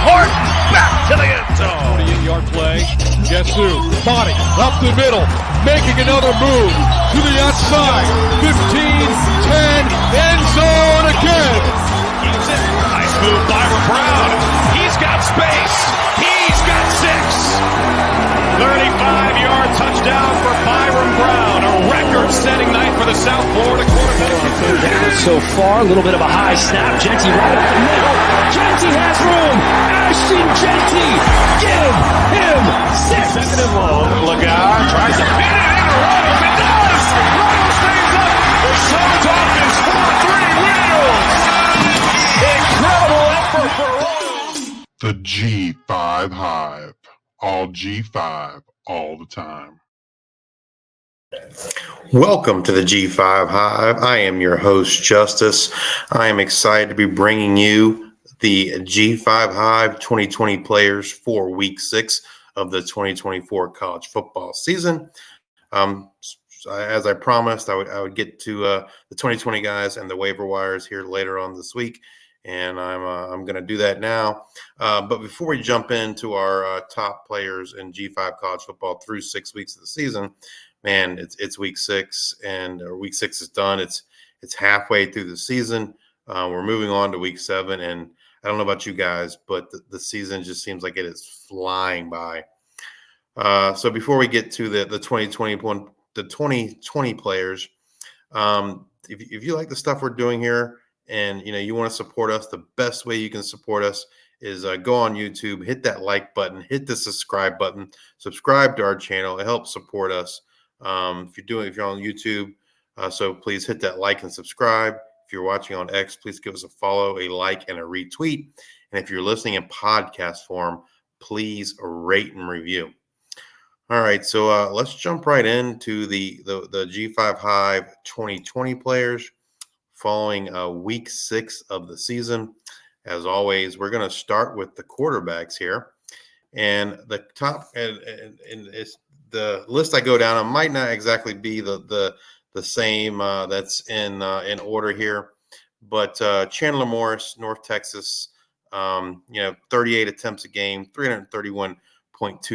Hart back to the end zone. 48-yard play. Guess who? Body up the middle, making another move to the outside. 15, 10, end zone again. Keeps it. Nice move by Brown. He's got space. He's got 6. 35-yard touchdown for Byron Brown. A record-setting night for the South Florida quarterback. Down so far, a little bit of a high snap. Genty right up the middle. Genty has room. Ashton Genty, give him 6. Second and long. Lagar tries to pin it in a row. It does. Row stays up. The show's off his 4-3 wheels. Incredible effort for Royals. The G5 Hive. All G5, all the time. Welcome to the G5 Hive. I am your host, Justice. I am excited to be bringing you the G5 Hive 2020 players for Week 6 of the 2024 college football season. As I promised, I would get to the 2020 guys and the waiver wires here later on this week. And I'm going to do that now. But before we jump into our top players in G5 college football through 6 weeks of the season, man, it's week 6 and week 6 is done. It's halfway through the season. We're moving on to week 7, and I don't know about you guys, but the season just seems like it is flying by. So before we get to the 2020 players, if you like the stuff we're doing here, and you want to support us, the best way you can support us is go on YouTube, hit that like button, hit the subscribe button, subscribe to our channel. It helps support us. If you're on YouTube, so please hit that like and subscribe. If you're watching on X, please give us a follow, a like, and a retweet. And if you're listening in podcast form, please rate and review. All right, so let's jump right into the G5 Hive 2020 players. Following week 6 of the season. As always, we're going to start with the quarterbacks here. And the top and it's the list I go down on might not exactly be the same that's in order here. But Chandler Morris, North Texas, 38 attempts a game, 331.2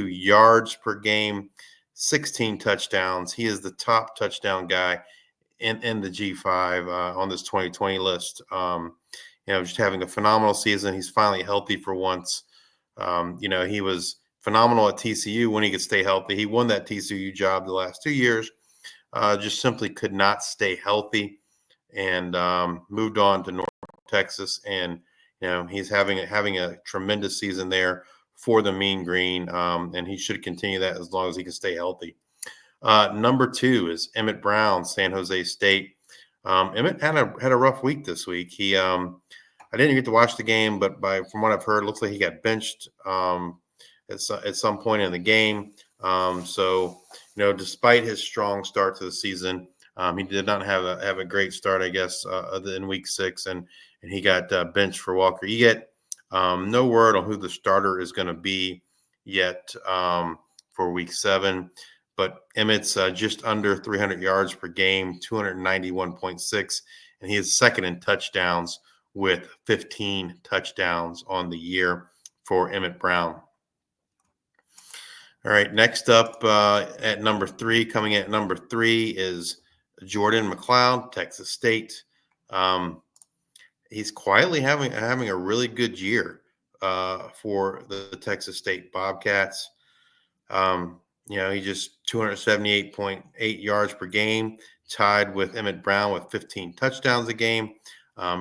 yards per game, 16 touchdowns. He is the top touchdown guy in the G5 on this 2020 list. Just having a phenomenal season. He's finally healthy for once. He was phenomenal at TCU when he could stay healthy. He won that TCU job the last 2 years, just simply could not stay healthy, and moved on to North Texas. And he's having a tremendous season there for the Mean Green, and he should continue that as long as he can stay healthy. Number 2 is Emmett Brown, San Jose State. Emmett had a rough week this week. He I didn't get to watch the game, but from what I've heard, it looks like he got benched at some point in the game. So despite his strong start to the season, he did not have a great start, I guess, in week 6, and he got benched for Walker Eget. No word on who the starter is going to be yet for week 7. But Emmett's just under 300 yards per game, 291.6, and he is second in touchdowns with 15 touchdowns on the year for Emmett Brown. All right, next up at number 3, coming at number 3 is Jordan McLeod, Texas State. He's quietly having a really good year for the Texas State Bobcats. He just 278.8 yards per game, tied with Emmett Brown with 15 touchdowns a game.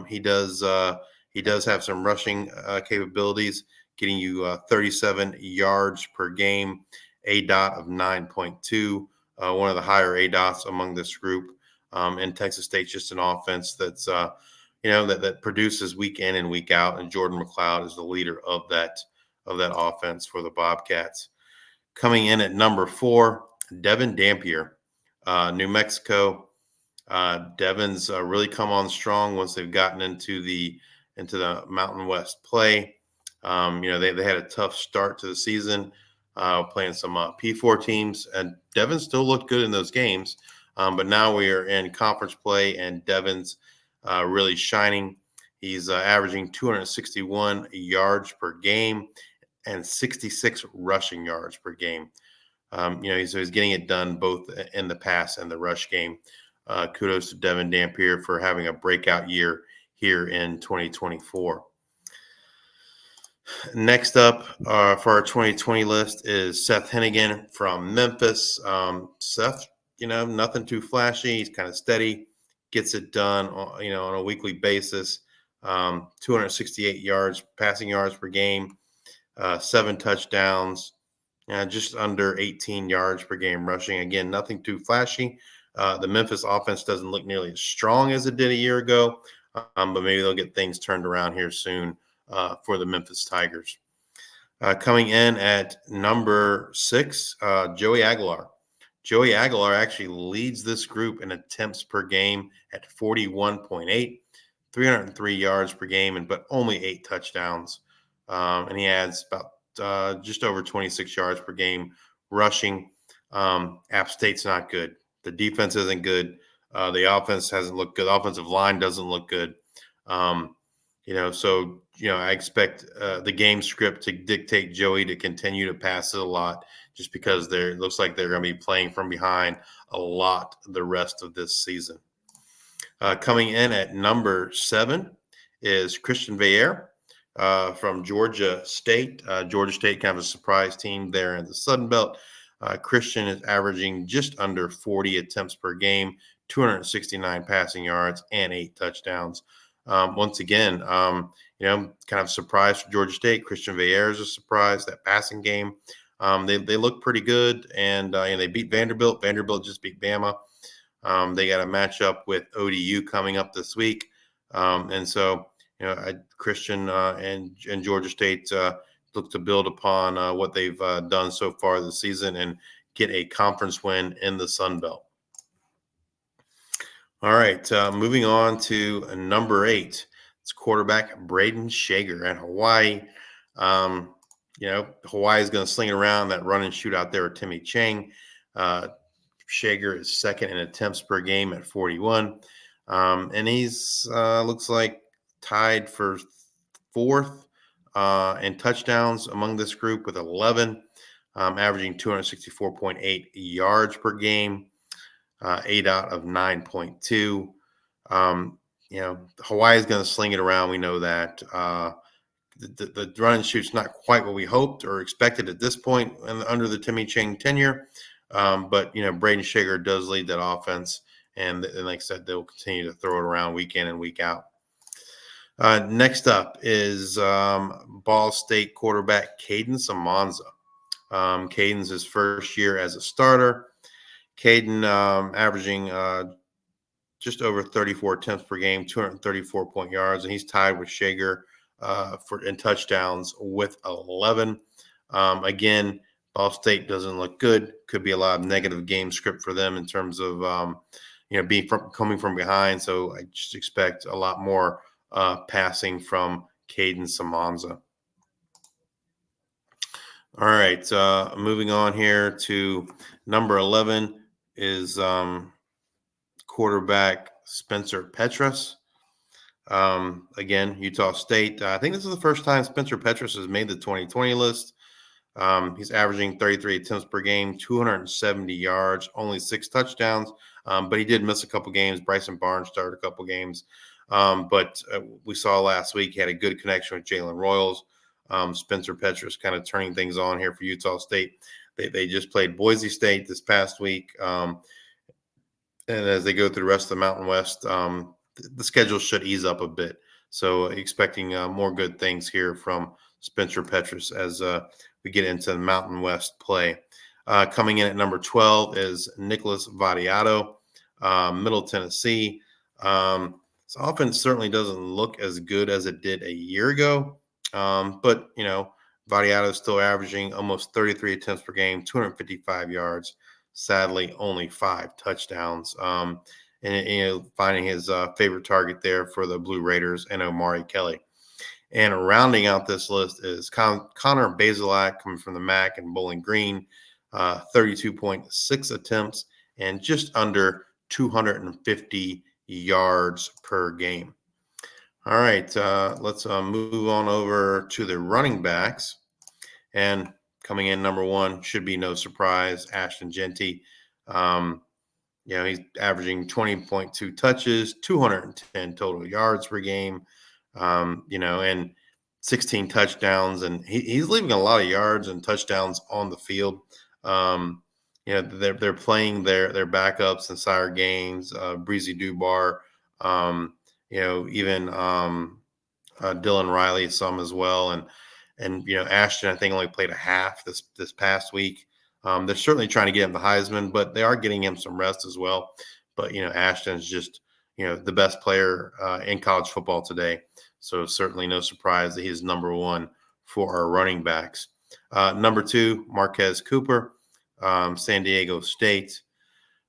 He does have some rushing capabilities, getting you 37 yards per game, ADOT of 9.2, one of the higher ADOTs among this group. And Texas State's just an offense that's that produces week in and week out, and Jordan McLeod is the leader of that offense for the Bobcats. Coming in at number 4, Devin Dampier, New Mexico. Devin's really come on strong once they've gotten into the Mountain West play. They had a tough start to the season, playing some P4 teams, and Devin still looked good in those games. But now we are in conference play, and Devin's really shining. He's averaging 261 yards per game and 66 rushing yards per game. He's getting it done both in the pass and the rush game. Kudos to Devin Dampier for having a breakout year here in 2024. Next up for our 2020 list is Seth Hennigan from Memphis. Seth, nothing too flashy. He's kind of steady, gets it done, on a weekly basis. 268 yards, passing yards per game, 7 touchdowns, just under 18 yards per game rushing. Again, nothing too flashy. The Memphis offense doesn't look nearly as strong as it did a year ago, but maybe they'll get things turned around here soon for the Memphis Tigers. Coming in at number 6, Joey Aguilar. Joey Aguilar actually leads this group in attempts per game at 41.8, 303 yards per game, but only 8 touchdowns. And he adds about just over 26 yards per game rushing. App State's not good. The defense isn't good. The offense hasn't looked good. The offensive line doesn't look good. I expect the game script to dictate Joey to continue to pass it a lot, just because it looks like they're going to be playing from behind a lot the rest of this season. Coming in at number 7 is Christian Veillere from Georgia State. Georgia State, kind of a surprise team there in the Sun Belt. Christian is averaging just under 40 attempts per game, 269 passing yards, and 8 touchdowns. Once again, kind of surprised for Georgia State. Christian Veillere is a surprise. That passing game, they look pretty good, and they beat Vanderbilt. Vanderbilt just beat Bama. They got a matchup with ODU coming up this week, Christian and Georgia State look to build upon what they've done so far this season and get a conference win in the Sun Belt. All right, moving on to number 8. It's quarterback Braden Shager at Hawaii. Hawaii is going to sling it around that run and shoot out there with Timmy Chang. Shager is second in attempts per game at 41. And he's looks like tied for 4th in touchdowns among this group with 11, averaging 264.8 yards per game, 8 out of 9.2. Hawaii is going to sling it around. We know that. The run and shoot's not quite what we hoped or expected at this point under the Timmy Chang tenure. But Braden Shager does lead that offense. And like I said, they'll continue to throw it around week in and week out. Next up is Ball State quarterback Caden Samonza. Caden's his first year as a starter. Caden averaging just over 34 attempts per game, 234 point yards, and he's tied with Shager in touchdowns with 11. Again, Ball State doesn't look good. Could be a lot of negative game script for them in terms of coming from behind. So I just expect a lot more passing from Caden Samonza. All right, moving on here to number 11 is quarterback Spencer Petras. Again, Utah State. I think this is the first time Spencer Petras has made the 2020 list. He's averaging 33 attempts per game, 270 yards, only 6 touchdowns. But he did miss a couple games. Bryson Barnes started a couple games. But we saw last week he had a good connection with Jalen Royals. Spencer Petras kind of turning things on here for Utah State. They just played Boise State this past week. And as they go through the rest of the Mountain West, the schedule should ease up a bit. So expecting more good things here from Spencer Petras as we get into the Mountain West play. Coming in at number 12 is Nicholas Vadiato, Middle Tennessee. This offense certainly doesn't look as good as it did a year ago. But, Vadiato is still averaging almost 33 attempts per game, 255 yards. Sadly, only 5 touchdowns. And finding his favorite target there for the Blue Raiders and Omari Kelly. And rounding out this list is Connor Bazelak coming from the MAC and Bowling Green, 32.6 attempts and just under 250 yards per game. All right, let's move on over to the running backs. And coming in number one should be no surprise, Ashton Genty. Um, he's averaging 20.2 touches, 210 total yards per game, and 16 touchdowns. And he's leaving a lot of yards and touchdowns on the field. They're playing their backups and Sire Gaines, Breezy Dubar, even Dylan Riley some as well, and Ashton I think only played a half this past week. They're certainly trying to get him the Heisman, but they are getting him some rest as well. But Ashton's just the best player in college football today, so certainly no surprise that he's number one for our running backs. Number two, Marquez Cooper, San Diego State.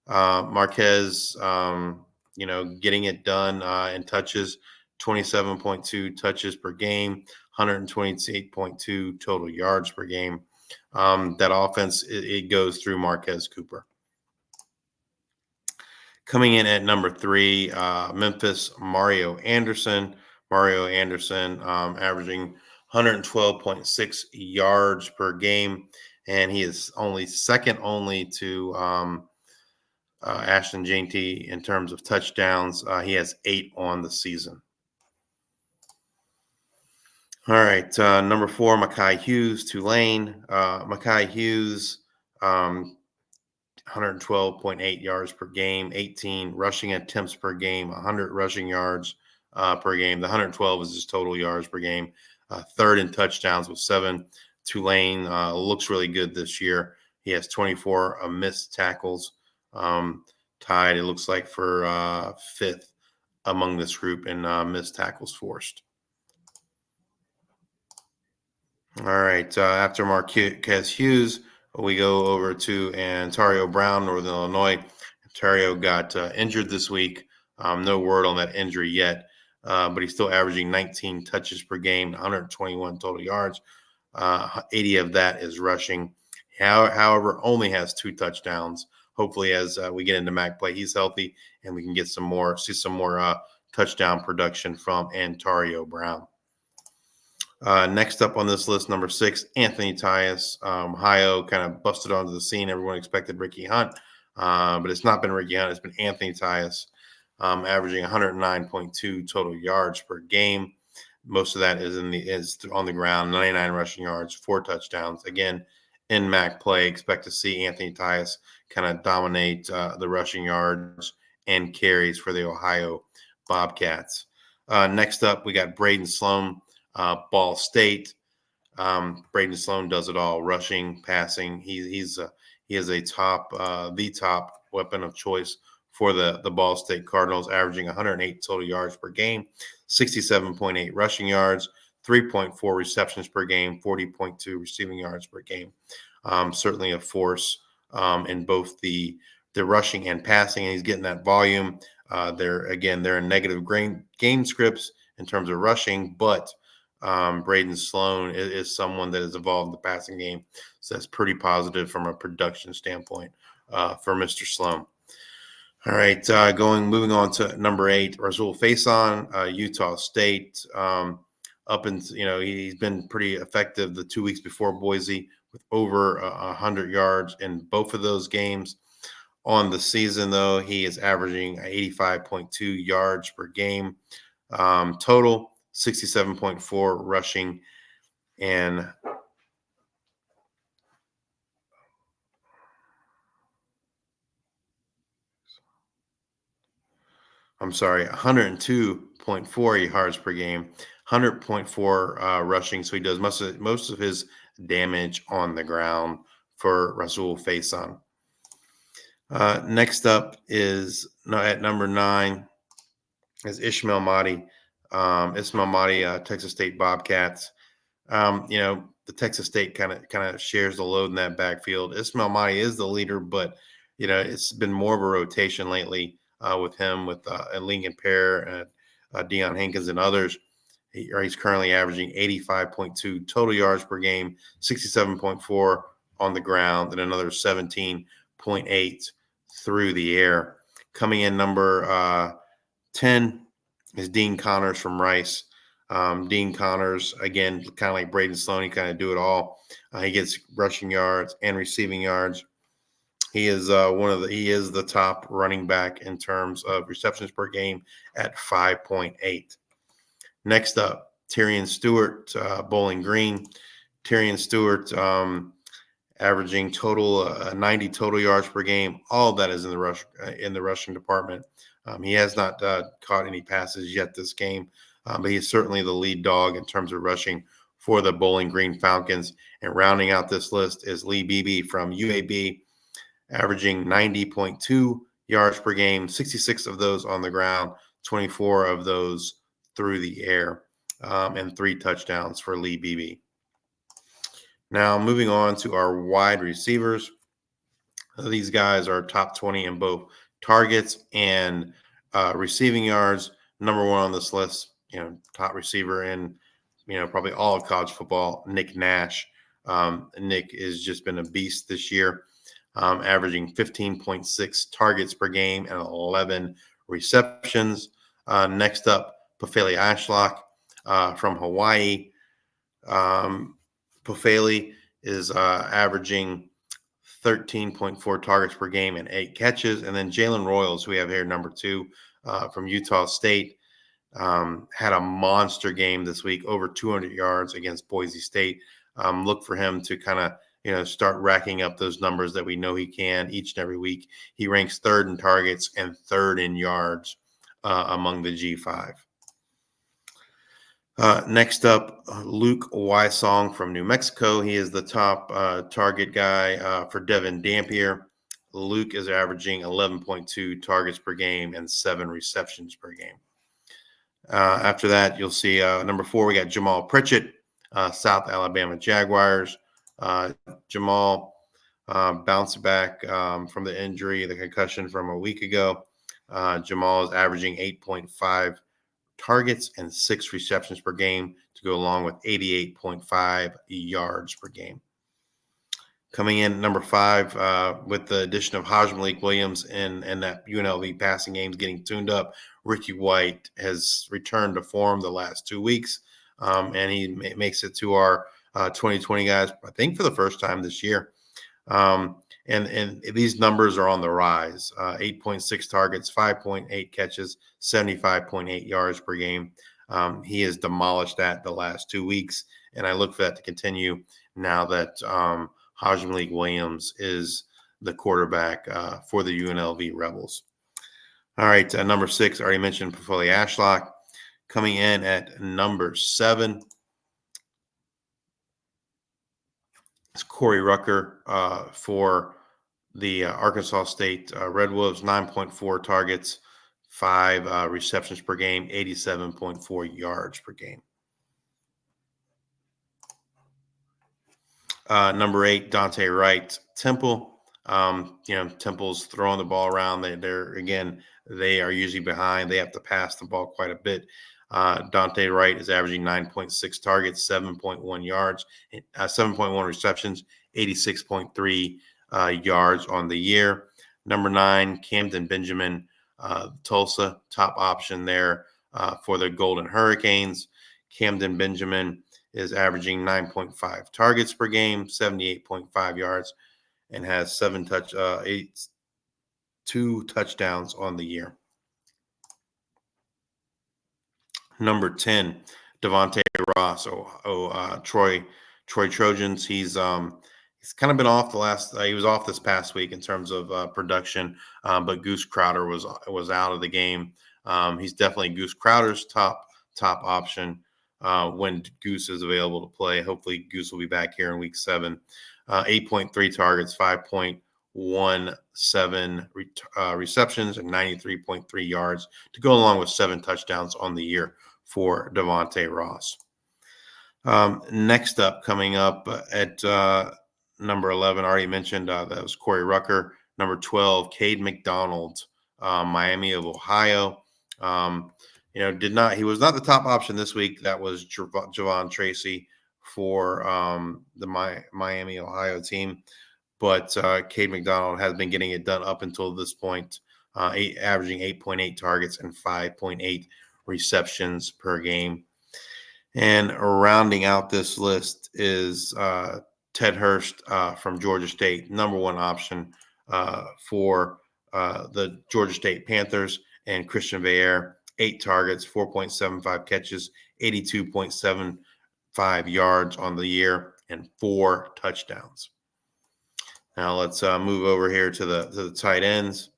Marquez, getting it done in touches, 27.2 touches per game, 128.2 total yards per game. That offense, it goes through Marquez Cooper. Coming in at number three, Memphis, Mario Anderson. Mario Anderson averaging 112.6 yards per game, and he is second only to Ashton Genty in terms of touchdowns. He has 8 on the season. All right, number 4, Mekhi Hughes, Tulane. Mekhi Hughes, 112.8 yards per game, 18 rushing attempts per game, 100 rushing yards per game. The 112 is his total yards per game. Third in touchdowns with 7. Tulane looks really good this year. He has 24 missed tackles, tied, it looks like, for fifth among this group in missed tackles forced. All right, after Marquez Hughes, we go over to Ontario Brown, Northern Illinois. Ontario got injured this week. No word on that injury yet, but he's still averaging 19 touches per game, 121 total yards. 80 of that is rushing. However, only has 2 touchdowns. Hopefully, as we get into MAC play, he's healthy and we can see some more touchdown production from Ontario Brown. Next up on this list, number 6, Anthony Tyus. Ohio kind of busted onto the scene. Everyone expected Ricky Hunt, but it's not been Ricky Hunt. It's been Anthony Tyus, averaging 109.2 total yards per game. Most of that is on the ground. 99 rushing yards, 4 touchdowns. Again, in MAC play, expect to see Anthony Tyus kind of dominate the rushing yards and carries for the Ohio Bobcats. Next up, we got Braden Sloan. Ball State. Braden Sloan does it all: rushing, passing. He is the top weapon of choice for the Ball State Cardinals, averaging 108 total yards per game, 67.8 rushing yards, 3.4 receptions per game, 40.2 receiving yards per game. Certainly a force in both the rushing and passing, and he's getting that volume. They're in negative game scripts in terms of rushing, but Braden Sloan is someone that has evolved the passing game, so that's pretty positive from a production standpoint for Mr. Sloan. All right, moving on to number 8, Rasul Faison, Utah State. He's been pretty effective the 2 weeks before Boise with over 100 yards in both of those games. On the season, though, he is averaging 85.2 yards per game total. 67.4 rushing, and 102.4 yards per game, 100.4 rushing. So he does most of his damage on the ground for Rasul Faison. Next up is at number 9 is Ishmael Mahdi. Texas State Bobcats. The Texas State kind of shares the load in that backfield. Ismail Mahdi is the leader, but it's been more of a rotation lately with him, with Lincoln Pear, Deion Hankins, and others. He's currently averaging 85.2 total yards per game, 67.4 on the ground, and another 17.8 through the air. Coming in number 10. is Dean Connors from Rice. Dean Connors, again, kind of like Braden Sloan, he kind of do it all. He gets rushing yards and receiving yards. He is he is the top running back in terms of receptions per game at 5.8. Next up, Tyrion Stewart, Bowling Green. Tyrion Stewart averaging total 90 total yards per game. All of that is in the rushing department. He has not caught any passes yet this game, but he's certainly the lead dog in terms of rushing for the Bowling Green Falcons. And rounding out this list is Lee Beebe from UAB, averaging 90.2 yards per game, 66 of those on the ground, 24 of those through the air, and 3 touchdowns for Lee Beebe. Now, moving on to our wide receivers. These guys are top 20 in both targets and receiving yards. Number 1 on this list, top receiver in, probably all of college football, Nick Nash. Nick has just been a beast this year, averaging 15.6 targets per game and 11 receptions. Next up, Pofele Ashlock from Hawaii. Pofele is averaging 13.4 targets per game and 8 catches. And then Jalen Royals, who we have here, number 2 from Utah State, had a monster game this week, over 200 yards against Boise State. Look for him to kind of start racking up those numbers that we know he can each and every week. He ranks 3rd in targets and 3rd in yards among the G5. Next up, Luke Wysong from New Mexico. He is the top target guy for Devin Dampier. Luke is averaging 11.2 targets per game and 7 receptions per game. After that, you'll see number 4, we got Jamal Pritchett, South Alabama Jaguars. Jamal bounced back from the injury, the concussion from a week ago. Jamal is averaging 8.5 targets and 6 receptions per game to go along with 88.5 yards per game. Coming in number 5 with the addition of Malik Williams and that UNLV passing games getting tuned up, Ricky White has returned to form the last 2 weeks, and he makes it to our 2020 guys, I think, for the first time this year. And these numbers are on the rise. 8.6 targets, 5.8 catches, 75.8 yards per game. He has demolished that the last 2 weeks, and I look for that to continue now that Malik Williams is the quarterback for the UNLV Rebels. All right, number 6, I already mentioned Pofele Ashlock. Coming in at number 7 is Corey Rucker for the Arkansas State Red Wolves, 9.4 targets, 5 receptions per game, 87.4 yards per game. Number 8, Dante Wright, Temple. Temple's throwing the ball around. They are usually behind. They have to pass the ball quite a bit. Dante Wright is averaging 9.6 targets, 7.1 yards, 7.1 receptions, 86.3 yards on the year. Number 9, Camden Benjamin, Tulsa, top option there for the Golden Hurricanes. Camden Benjamin is averaging 9.5 targets per game, 78.5 yards, and has 2 touchdowns on the year. Number 10, Devontae Ross, Troy Trojans. He's kind of been off he was off this past week in terms of production, but Goose Crowder was out of the game. He's definitely Goose Crowder's top option when Goose is available to play. Hopefully Goose will be back here in week 7. 8.3 targets, 5.17 receptions, and 93.3 yards to go along with 7 touchdowns on the year for Devontae Ross. Next up, coming up at number 11, already mentioned, that was Corey Rucker. Number 12, Cade McDonald, Miami of Ohio. He was not the top option this week. That was Javon Tracy for the Miami, Ohio team. But Cade McDonald has been getting it done up until this point, averaging 8.8 targets and 5.8 receptions per game. And rounding out this list is Ted Hurst from Georgia State, number one option for the Georgia State Panthers, and Christian Veillere, 8 targets, 4.75 catches, 82.75 yards on the year, and 4 touchdowns. Now let's move over here to the tight ends.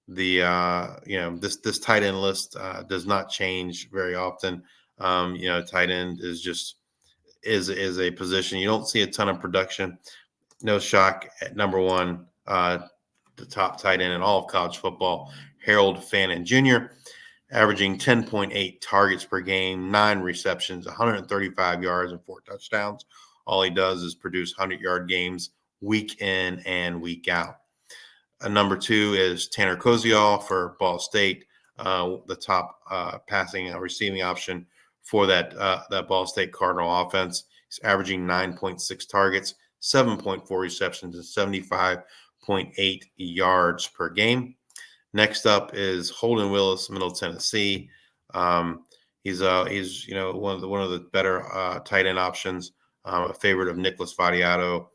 This tight end list does not change very often. Tight end is a position you don't see a ton of production. No shock at number one, the top tight end in all of college football, Harold Fannin Jr., averaging 10.8 targets per game, 9 receptions, 135 yards, and 4 touchdowns. All he does is produce 100-yard games week in and week out. Number 2 is Tanner Koziol for Ball State, the top receiving option for that Ball State Cardinal offense. He's averaging 9.6 targets, 7.4 receptions, and 75.8 yards per game. Next up is Holden Willis, Middle Tennessee. He's one of the better tight end options. A favorite of Nicholas Vadiato.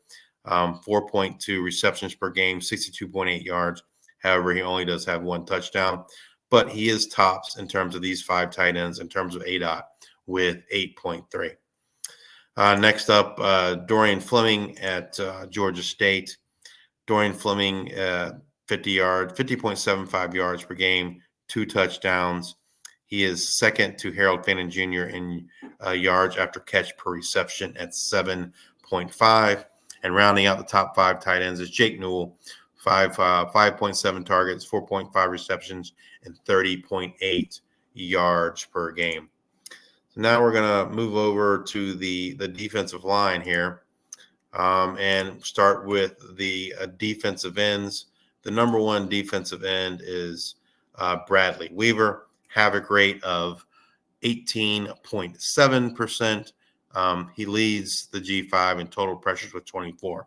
4.2 receptions per game, 62.8 yards. However, he only does have 1 touchdown, but he is tops in terms of these 5 tight ends in terms of ADOT with 8.3. Next up, Dorian Fleming at Georgia State. Dorian Fleming, 50.75 yards per game, 2 touchdowns. He is second to Harold Fannin Jr. in yards after catch per reception at 7.5. And rounding out the top 5 tight ends is Jake Newell, 5.7 targets, 4.5 receptions, and 30.8 yards per game. So now we're going to move over to the defensive line here and start with the defensive ends. The number 1 defensive end is Bradley Weaver, havoc rate of 18.7%. He leads the G5 in total pressures with 24.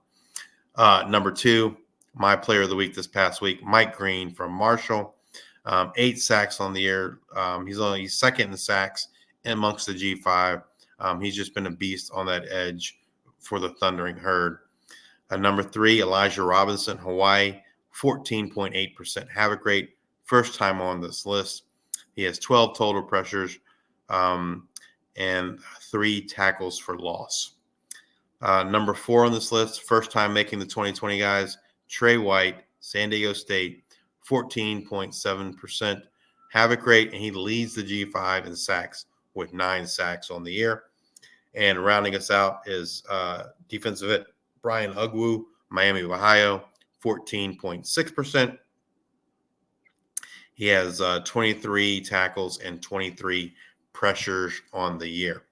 Number 2, my player of the week this past week, Mike Green from Marshall, 8 sacks on the year. He's second in sacks amongst the G5. He's just been a beast on that edge for the Thundering Herd. Number 3, Elijah Robinson, Hawaii, 14.8% havoc rate. First time on this list. He has 12 total pressures and 3 tackles for loss. Number 4 on this list, first time making the 2020 guys, Trey White, San Diego State, 14.7% havoc rate, and he leads the G5 in sacks with 9 sacks on the year. And rounding us out is defensive end Brian Ugwu, Miami, Ohio, 14.6%. He has 23 tackles and 23 pressures on the year.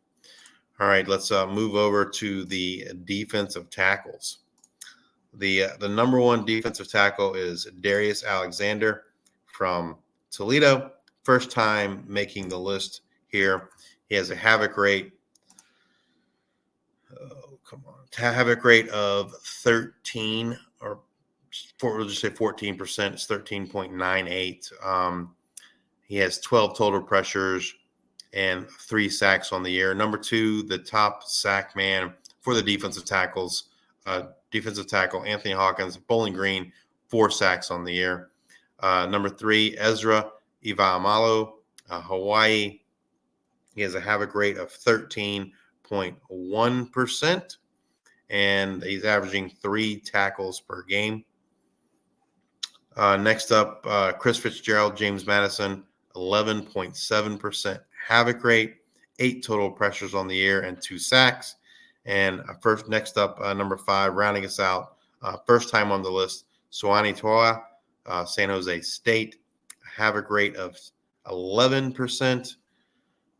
All right, let's move over to the defensive tackles. The number 1 defensive tackle is Darius Alexander from Toledo. First time making the list here. He has a havoc rate. Havoc rate of 13, or we'll just say 14%. It's 13.98. He has 12 total pressures and 3 sacks on the year. Number 2, the top sack man for the defensive tackles, defensive tackle Anthony Hawkins, Bowling Green, 4 sacks on the year. Number 3, Ezra Ivamalo, Hawaii. He has a havoc rate of 13.1%, and he's averaging 3 tackles per game. Next up, Chris Fitzgerald, James Madison, 11.7% havoc rate, 8 total pressures on the year, and 2 sacks. And next up, number 5, rounding us out, first time on the list, Suani Toa, San Jose State, havoc rate of 11%,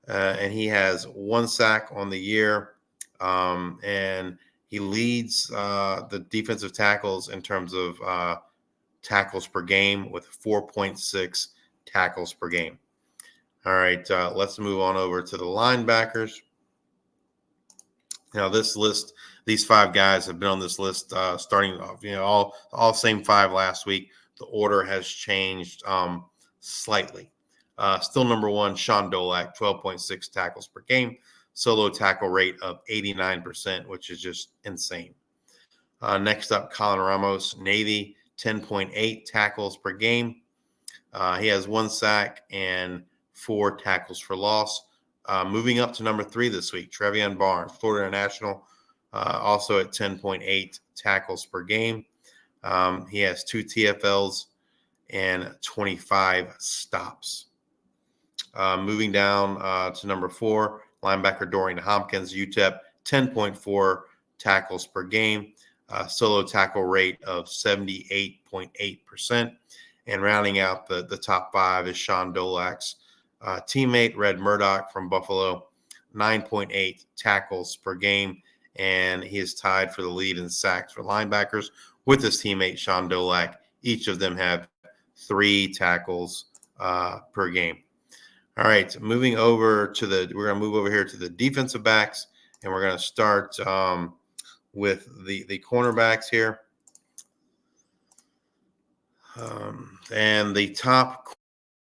and he has 1 sack on the year, and he leads the defensive tackles in terms of tackles per game with 4.6 tackles per game. All right, let's move on over to the linebackers. Now, this list, these 5 guys have been on this list starting off, all same 5 last week. The order has changed slightly. Still number one, Sean Dolak, 12.6 tackles per game. Solo tackle rate of 89%, which is just insane. Next up, Colin Ramos, Navy, 10.8 tackles per game. He has 1 sack and 4 tackles for loss. Moving up to number 3 this week, Trevion Barnes, Florida International, also at 10.8 tackles per game. He has 2 TFLs and 25 stops. Moving down to number 4, linebacker Dorian Hopkins, UTEP, 10.4 tackles per game. Solo tackle rate of 78.8%. And rounding out the top 5 is Sean Dolak's teammate, Red Murdoch from Buffalo, 9.8 tackles per game. And he is tied for the lead in sacks for linebackers with his teammate, Sean Dolak. Each of them have 3 tackles per game. All right, moving over to we're going to move over here to the defensive backs, and we're going to start with the cornerbacks here. And the top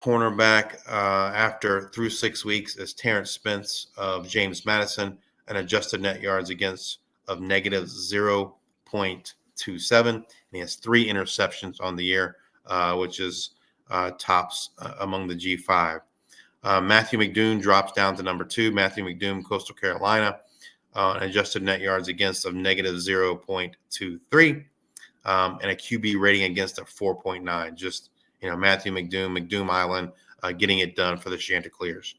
cornerback through 6 weeks is Terrence Spence of James Madison, an adjusted net yards against of negative 0.27. And he has 3 interceptions on the year, which is tops among the G5. Matthew McDoom drops down to number 2. Matthew McDoom, Coastal Carolina, an adjusted net yards against of negative 0.23. And a QB rating against a 4.9. Just, Matthew McDoom Island, getting it done for the Chanticleers.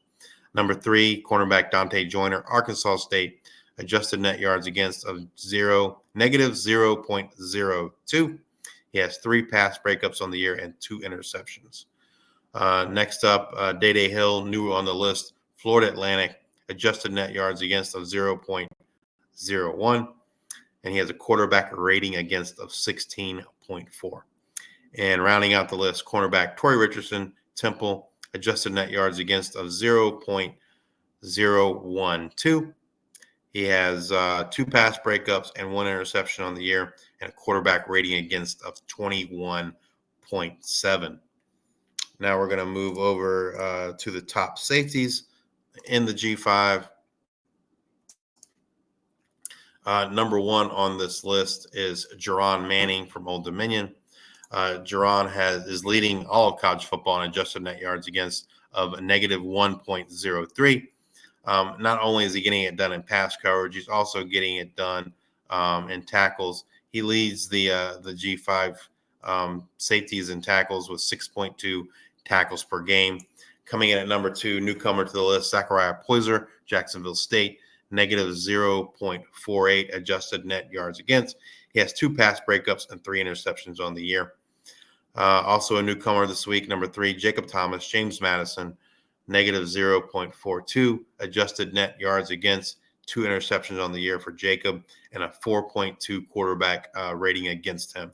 Number 3, cornerback Dante Joyner, Arkansas State, adjusted net yards against of negative 0.02. He has 3 pass breakups on the year and 2 interceptions. Next up, Day Hill, new on the list, Florida Atlantic, adjusted net yards against of 0.01. And he has a quarterback rating against of 16.4. And rounding out the list, cornerback Torrey Richardson, Temple, adjusted net yards against of 0.012. He has 2 pass breakups and 1 interception on the year, and a quarterback rating against of 21.7. Now we're going to move over to the top safeties in the G5. Number 1 on this list is Jerron Manning from Old Dominion. Jerron is leading all of college football in adjusted net yards against of a negative 1.03. Not only is he getting it done in pass coverage, he's also getting it done in tackles. He leads the G5 safeties and tackles with 6.2 tackles per game. Coming in at number 2, newcomer to the list, Zachariah Poyser, Jacksonville State, negative 0.48 adjusted net yards against. He has 2 pass breakups and 3 interceptions on the year. Also a newcomer this week, number 3, Jacob Thomas, James Madison, negative 0.42 adjusted net yards against, 2 interceptions on the year for Jacob, and a 4.2 quarterback rating against him.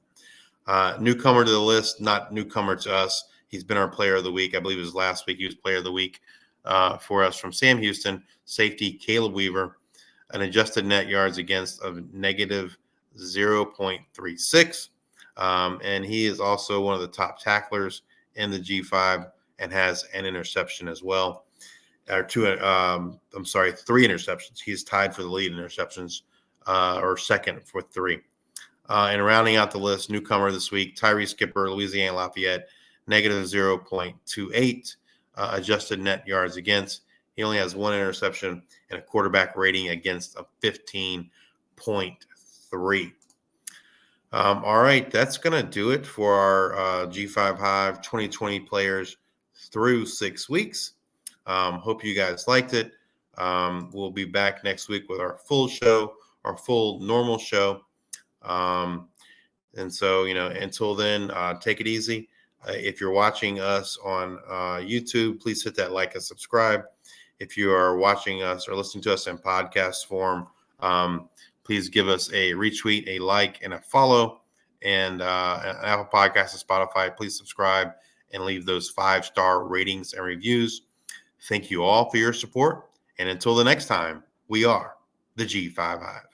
Newcomer to the list, not newcomer to us. He's been our player of the week. I believe it was last week. He was player of the week for us from Sam Houston, safety Caleb Weaver, an adjusted net yards against of negative 0.36. And he is also one of the top tacklers in the G5 and has an interception as well. 3 interceptions. He's tied for the lead in interceptions, or second for 3. And rounding out the list, newcomer this week, Tyree Skipper, Louisiana Lafayette, negative 0.28 adjusted net yards against. He only has 1 interception and a quarterback rating against of 15.3. All right, that's going to do it for our G5 Hive 2020 players through 6 weeks. Hope you guys liked it. We'll be back next week with our full show, our full normal show. And so, until then, take it easy. If you're watching us on YouTube, please hit that like and subscribe. If you are watching us or listening to us in podcast form, please give us a retweet, a like, and a follow. And Apple Podcasts and Spotify, please subscribe and leave those 5-star ratings and reviews. Thank you all for your support. And until the next time, we are the G5 Hive.